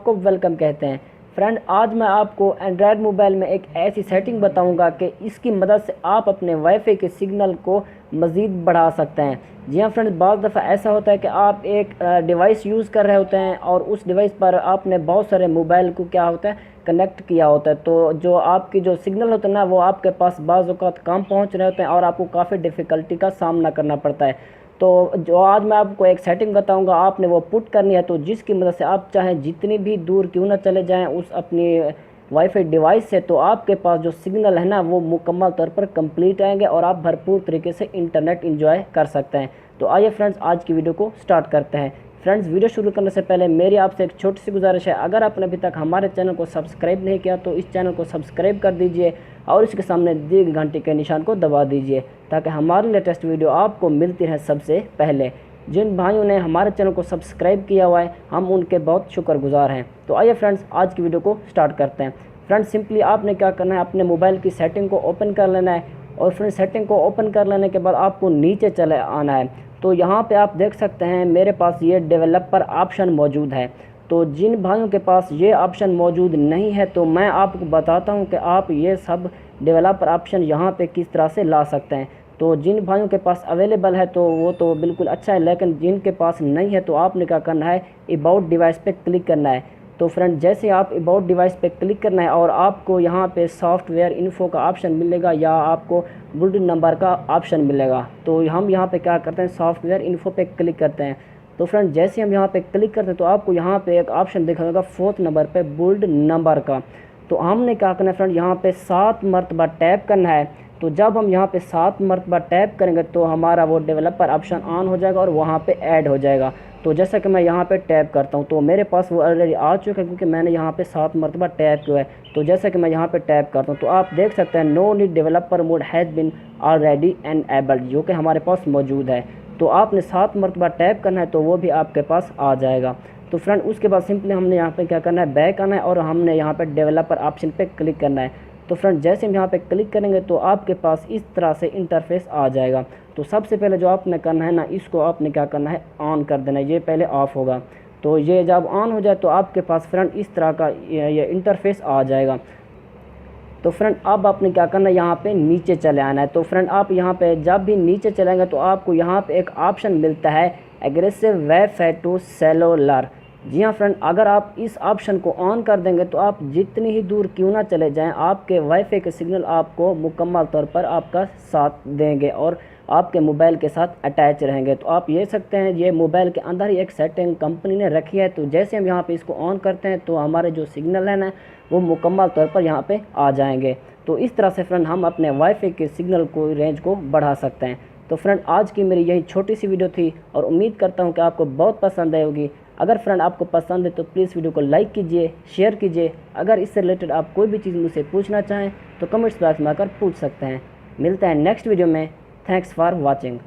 आपको वेलकम कहते हैं। फ्रेंड, आज मैं आपको एंड्रॉयड मोबाइल में एक ऐसी सेटिंग बताऊंगा कि इसकी मदद से आप अपने वाईफाई के सिग्नल को मज़ीद बढ़ा सकते हैं। जी हाँ फ्रेंड्स, बाज़ दफ़ा ऐसा होता है कि आप एक डिवाइस यूज़ कर रहे होते हैं और उस डिवाइस पर आपने बहुत सारे मोबाइल को क्या होता है कनेक्ट किया होता है, तो जो आपकी जो सिग्नल होता है ना वो आपके पास बाज़ औक़ात कम पहुँच रहे होते हैं और आपको काफ़ी डिफ़िकल्टी का सामना करना पड़ता है। तो जो आज मैं आपको एक सेटिंग बताऊंगा, आपने वो पुट करनी है, तो जिसकी मदद से आप चाहें जितनी भी दूर क्यों ना चले जाएं उस अपनी वाईफाई डिवाइस से, तो आपके पास जो सिग्नल है ना वो मुकम्मल तौर पर कंप्लीट आएंगे और आप भरपूर तरीके से इंटरनेट एंजॉय कर सकते हैं। तो आइए फ्रेंड्स, आज की वीडियो को स्टार्ट करते हैं। फ्रेंड्स, वीडियो शुरू करने से पहले मेरी आपसे एक छोटी सी गुजारिश है, अगर आपने अभी तक हमारे चैनल को सब्सक्राइब नहीं किया तो इस चैनल को सब्सक्राइब कर दीजिए और इसके सामने दिए गए घंटे के निशान को दबा दीजिए ताकि हमारी लेटेस्ट वीडियो आपको मिलती रहे सबसे पहले। जिन भाइयों ने हमारे चैनल को सब्सक्राइब किया हुआ है हम उनके बहुत शुक्रगुजार हैं। तो आइए फ्रेंड्स, आज की वीडियो को स्टार्ट करते हैं। फ्रेंड्स, सिंपली आपने क्या करना है, अपने मोबाइल की सेटिंग को ओपन कर लेना है और फिर सेटिंग को ओपन कर लेने के बाद आपको नीचे चले आना है। तो यहाँ पे आप देख सकते हैं मेरे पास ये डेवलपर ऑप्शन मौजूद है। तो जिन भाइयों के पास ये ऑप्शन मौजूद नहीं है तो मैं आपको बताता हूँ कि आप ये सब डेवलपर ऑप्शन यहाँ पे किस तरह से ला सकते हैं। तो जिन भाइयों के पास अवेलेबल है तो वो तो बिल्कुल अच्छा है, लेकिन जिनके पास नहीं है तो आपने क्या करना है, अबाउट डिवाइस पे क्लिक करना है। तो फ्रेंड, जैसे आप अबाउट डिवाइस पे क्लिक करना है और आपको यहाँ पे सॉफ्टवेयर इन्फो का ऑप्शन मिलेगा या आपको बुलेटिन नंबर का ऑप्शन मिलेगा। तो हम यहाँ पे क्या करते हैं, सॉफ्टवेयर इन्फो पे क्लिक करते हैं। तो फ्रेंड, जैसे हम यहाँ पे क्लिक करते हैं तो आपको यहाँ पे एक ऑप्शन दिखा होगा 4th नंबर पे बुलेटिन नंबर का। तो हमने क्या करना है फ्रेंड, यहाँ पे 7 मरतबा टैप करना है। तो जब हम यहाँ पे 7 मरतबा टैप करेंगे तो हमारा वो डेवलपर ऑप्शन ऑन हो जाएगा और वहाँ पे ऐड हो जाएगा। तो जैसा कि मैं यहाँ पे टैप करता हूँ तो मेरे पास वो ऑलरेडी आ चुका है क्योंकि मैंने यहाँ पे 7 मरतबा टैप किया है। तो जैसा कि मैं यहाँ पे टैप करता हूँ तो आप देख सकते हैं no need developer mode has been already enabled, जो कि हमारे पास मौजूद है। तो आपने 7 मरतबा टैप करना है तो वो भी आपके पास आ जाएगा। तो फ्रेंड, उसके बाद सिंपली हमने यहाँ पे क्या करना है, बैक आना है और हमने यहाँ पे डेवलपर ऑप्शन पे क्लिक करना है। तो फ्रेंड, जैसे हम यहाँ पे क्लिक करेंगे तो आपके पास इस तरह से इंटरफेस आ जाएगा। तो सबसे पहले जो आपने करना है ना, इसको आपने क्या करना है, ऑन कर देना है। ये पहले ऑफ होगा, तो ये जब ऑन हो जाए तो आपके पास फ्रेंड इस तरह का ये इंटरफेस आ जाएगा। तो फ्रेंड, अब आपने क्या करना है, यहाँ पे नीचे चले आना है। तो फ्रेंड, आप यहाँ पे जब भी नीचे चलेंगे तो आपको यहाँ पे एक ऑप्शन मिलता है एग्रेसिव वाईफाई टू सेलुलर। जी हाँ फ्रेंड, अगर आप इस ऑप्शन को ऑन कर देंगे तो आप जितनी ही दूर क्यों ना चले जाएं आपके वाईफाई के सिग्नल आपको मुकम्मल तौर पर आपका साथ देंगे और आपके मोबाइल के साथ अटैच रहेंगे। तो आप ये सकते हैं ये मोबाइल के अंदर ही एक सेटिंग कंपनी ने रखी है। तो जैसे हम यहाँ पे इसको ऑन करते हैं तो हमारे जो सिग्नल है ना वो मुकम्मल तौर पर यहाँ पे आ जाएंगे। तो इस तरह से फ्रेंड हम अपने वाईफाई के सिग्नल को रेंज को बढ़ा सकते हैं। तो फ्रेंड, आज की मेरी यही छोटी सी वीडियो थी और उम्मीद करता हूँ कि आपको बहुत पसंद आई होगी। अगर फ्रेंड आपको पसंद है तो प्लीज़ वीडियो को लाइक कीजिए, शेयर कीजिए। अगर इससे रिलेटेड आप कोई भी चीज़ मुझसे पूछना चाहें तो कमेंट्स बॉक्स में आकर पूछ सकते हैं। मिलते हैं नेक्स्ट वीडियो में। Thanks for watching.